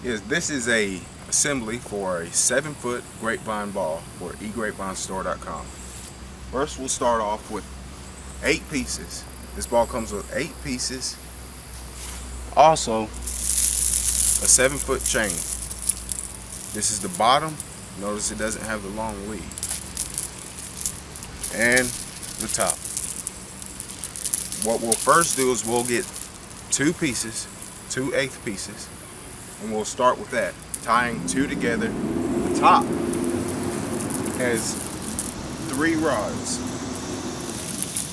Yes, this is a assembly for a 7-foot grapevine ball for egrapevinestore.com. First, we'll start off with 8 pieces. This ball comes with 8 pieces. Also, a 7-foot chain. This is the bottom. Notice it doesn't have the long lead. And the top. What we'll first do is we'll get 2 pieces, 2 1/8 pieces, and we'll start with that, tying 2 together. The top has 3 rods,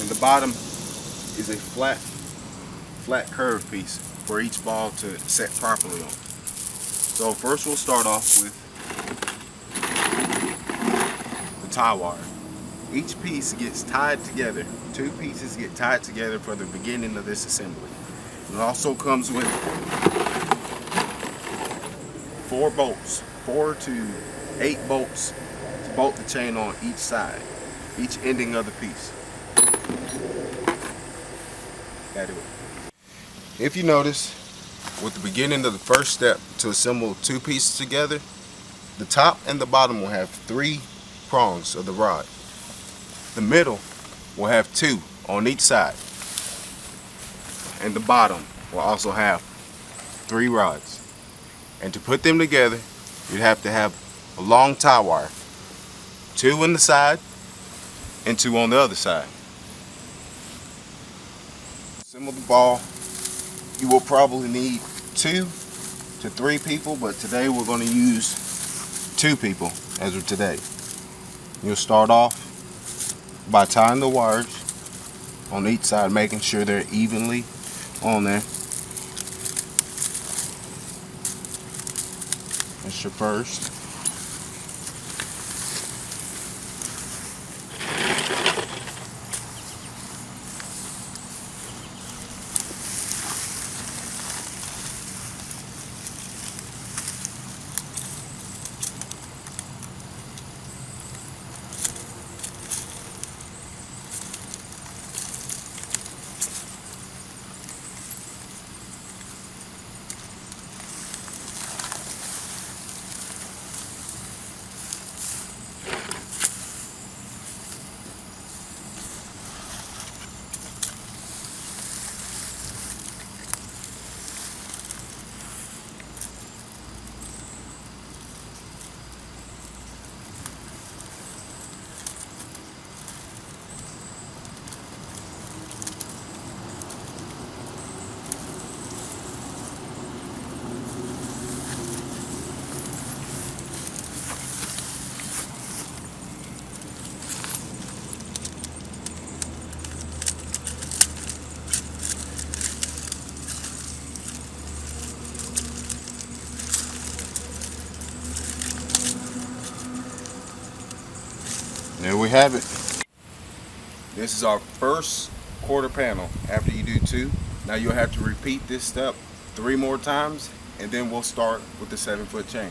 and the bottom is a flat curved piece for each ball to set properly on. So first we'll start off with the tie wire. Each piece gets tied together. 2 pieces get tied together for the beginning of this assembly. It also comes with 4 bolts, 4 to 8 bolts to bolt the chain on each side, each ending of the piece. If you notice, with the beginning of the first step to assemble 2 pieces together, the top and the bottom will have 3 prongs of the rod. The middle will have 2 on each side, and the bottom will also have 3 rods. And to put them together, you'd have to have a long tie wire, 2 on the side and 2 on the other side. Assemble the ball. You will probably need 2 to 3 people, but today we're going to use 2 people as of today. You'll start off by tying the wires on each side, making sure they're evenly on there. That's your first. There we have it. This is our first quarter panel. After you do 2, now you'll have to repeat this step 3 more times, and then we'll start with the 7-foot chain.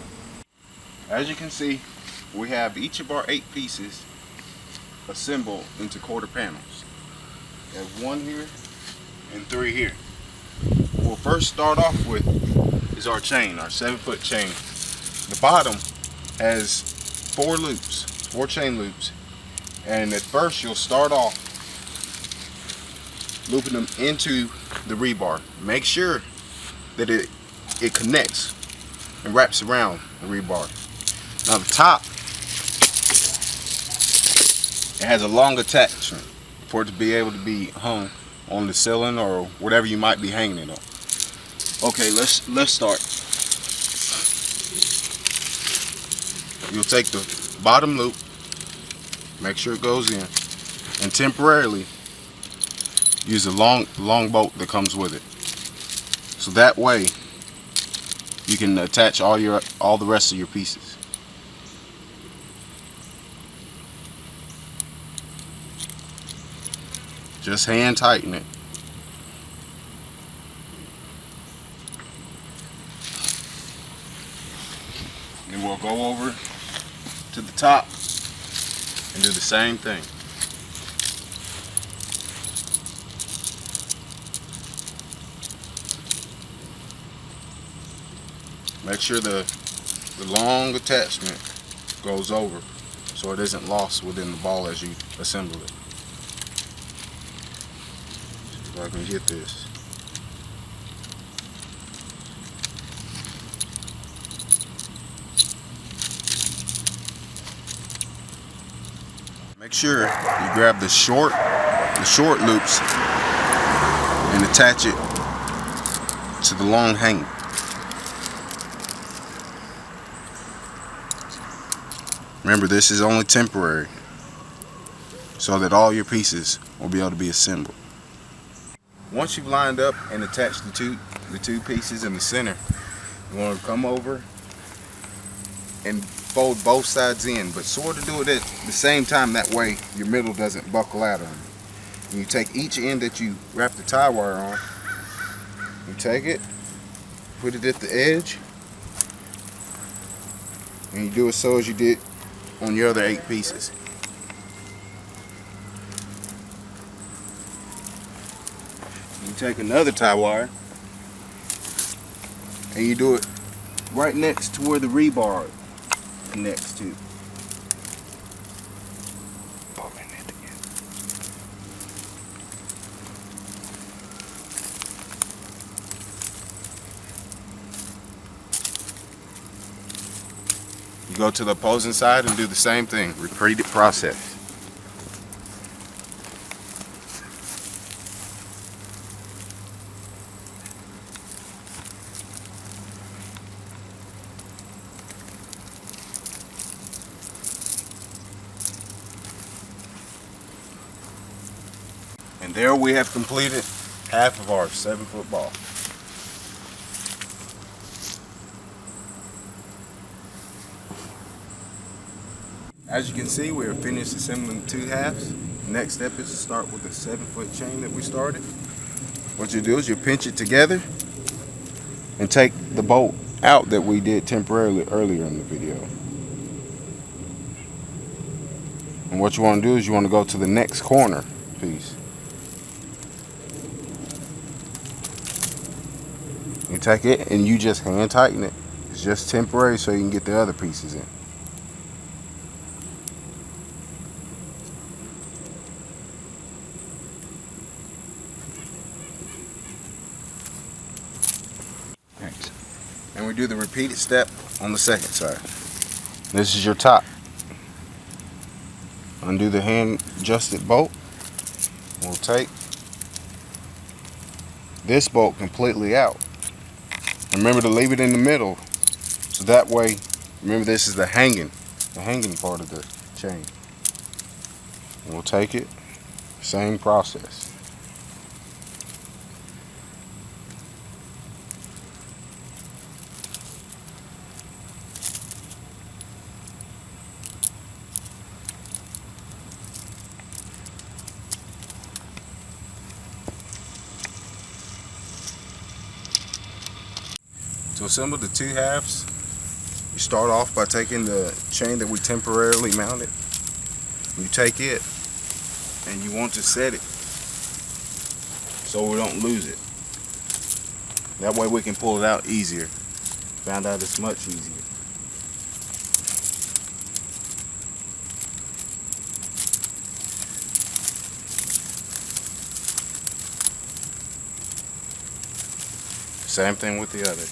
As you can see, we have each of our 8 pieces assembled into quarter panels. We have 1 here and 3 here. What we'll first start off with is our chain, our 7-foot chain. The bottom has 4 loops, 4 chain loops. And at first you'll start off looping them into the rebar. Make sure that it connects and wraps around the rebar. Now the top, it has a long attachment for it to be able to be hung on the ceiling or whatever you might be hanging it on. Okay, let's start. You'll take the bottom loop, make sure it goes in, and temporarily use a long bolt that comes with it. So that way you can attach all the rest of your pieces. Just hand tighten it. And we'll go over to the top and do the same thing. Make sure the long attachment goes over so it isn't lost within the ball as you assemble it. See if I can get this. Make sure you grab the short loops and attach it to the long hang. Remember, this is only temporary, so that all your pieces will be able to be assembled. Once you've lined up and attached the two pieces in the center, you want to come over and fold both sides in, but sort of do it at the same time. That way your middle doesn't buckle out on you. And you take each end that you wrap the tie wire on, you take it, put it at the edge, and you do it so as you did on your other 8 pieces. You take another tie wire and you do it right next to where the rebar connects to. You go to the opposing side and do the same thing. Repeat the process. And there we have completed half of our 7-foot ball. As you can see, we are finished assembling the 2 halves. The next step is to start with the 7-foot chain that we started. What you do is you pinch it together and take the bolt out that we did temporarily earlier in the video. And what you want to do is you want to go to the next corner piece. You take it and you just hand tighten it. It's just temporary so you can get the other pieces in. And we do the repeated step on the second side. This is your top. Undo the hand adjusted bolt. We'll take this bolt completely out. Remember to leave it in the middle, so that way, remember this is the hanging part of the chain. We'll take it, same process. To assemble the 2 halves, you start off by taking the chain that we temporarily mounted. You take it and you want to set it so we don't lose it. That way we can pull it out easier. Found out it's much easier. Same thing with the other.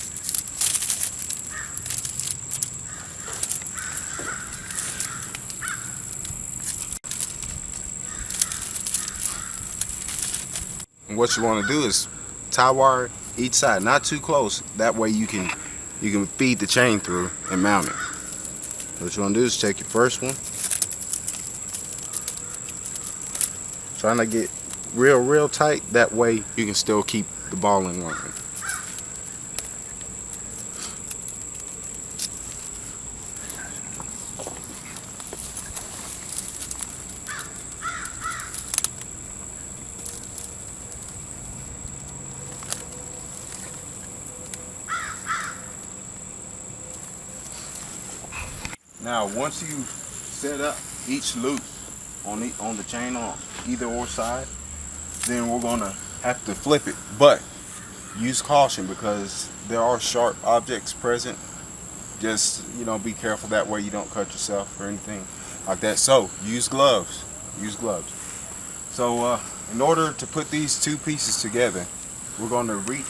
And what you want to do is tie wire each side, not too close. That way you can feed the chain through and mount it. What you want to do is take your first one, trying to get real tight. That way you can still keep the ball in line. Now, once you set up each loop on the chain on either or side, then we're gonna have to flip it. But use caution, because there are sharp objects present, just be careful, that way you don't cut yourself or anything like that. So use gloves. So in order to put these two pieces together, we're going to reach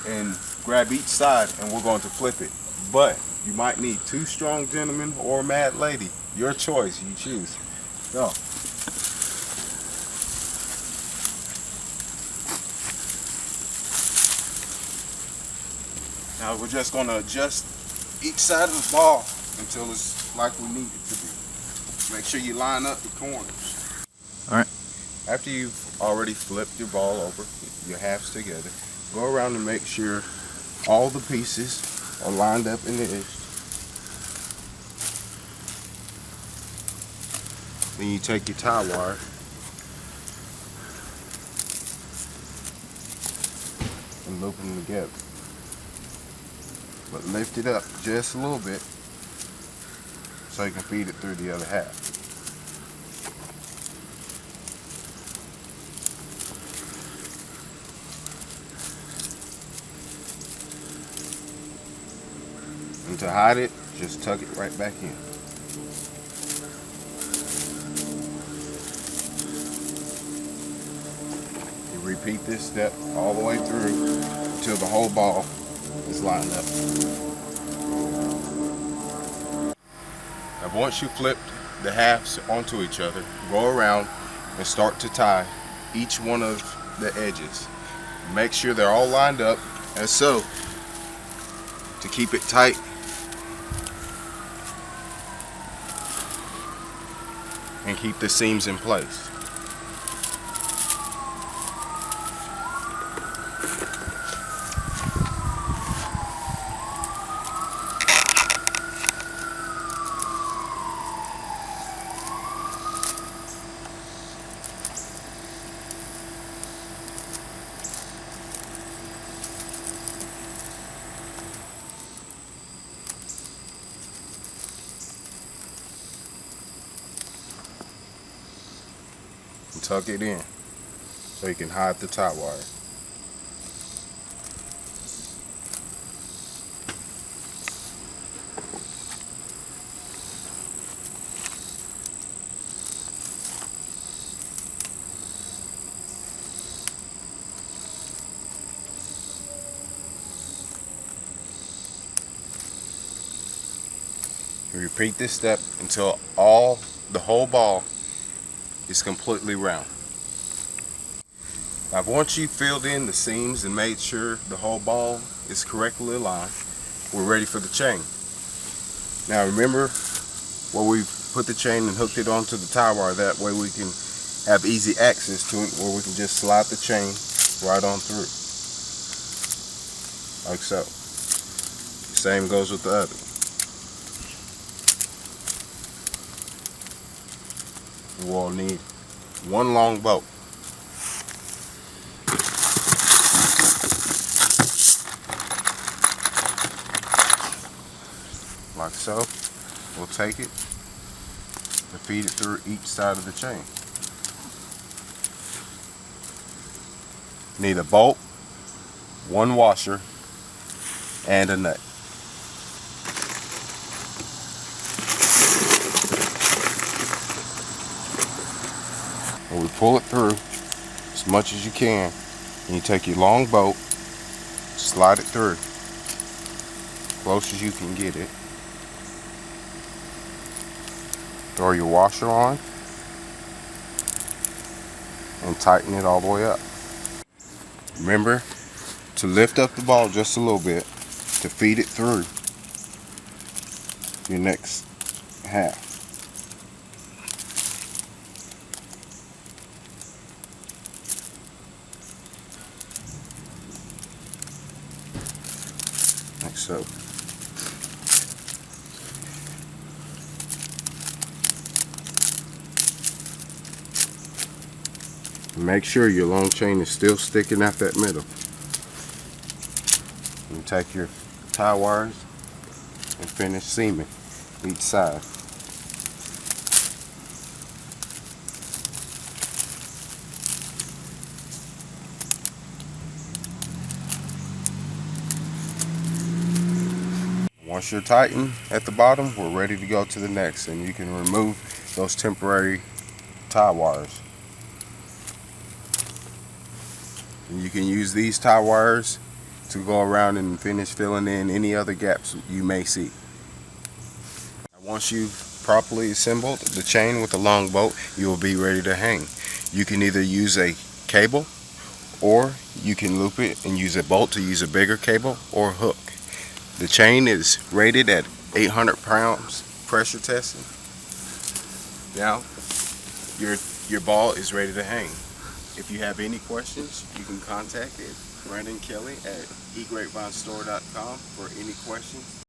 and grab each side and we're going to flip it. But you might need two strong gentlemen or a mad lady. Your choice, you choose. So now we're just going to adjust each side of the ball until it's like we need it to be. Make sure you line up the corners. Alright. After you've already flipped your ball over, your halves together, go around and make sure all the pieces are lined up in the edge. Then you take your tie wire and loop them together. But lift it up just a little bit so you can feed it through the other half. And to hide it, just tuck it right back in. You repeat this step all the way through until the whole ball is lined up. Now once you flipped the halves onto each other, go around and start to tie each one of the edges. Make sure they're all lined up as so, to keep it tight. And keep the seams in place. And tuck it in so you can hide the tie wire. You repeat this step until the whole ball is completely round. Now once you've filled in the seams and made sure the whole ball is correctly aligned, we're ready for the chain. Now remember where we put the chain and hooked it onto the tie wire, that way we can have easy access to it, where we can just slide the chain right on through. Like so. Same goes with the other. We'll need one long bolt. Like so. We'll take it and feed it through each side of the chain. Need a bolt, one washer, and a nut. And we pull it through as much as you can, and you take your long bolt, slide it through close as you can get it. Throw your washer on and tighten it all the way up. Remember to lift up the ball just a little bit to feed it through your next half. Like so. Make sure your long chain is still sticking out that middle. You take your tie wires and finish seaming each side. Once you're tightened at the bottom, we're ready to go to the next, and you can remove those temporary tie wires. And you can use these tie wires to go around and finish filling in any other gaps you may see. Once you've properly assembled the chain with a long bolt, you will be ready to hang. You can either use a cable, or you can loop it and use a bolt to use a bigger cable or hook. The chain is rated at 800 pounds pressure tested. Now your ball is ready to hang. If you have any questions, you can contact Brandon Kelly at egrapevinestore.com for any questions.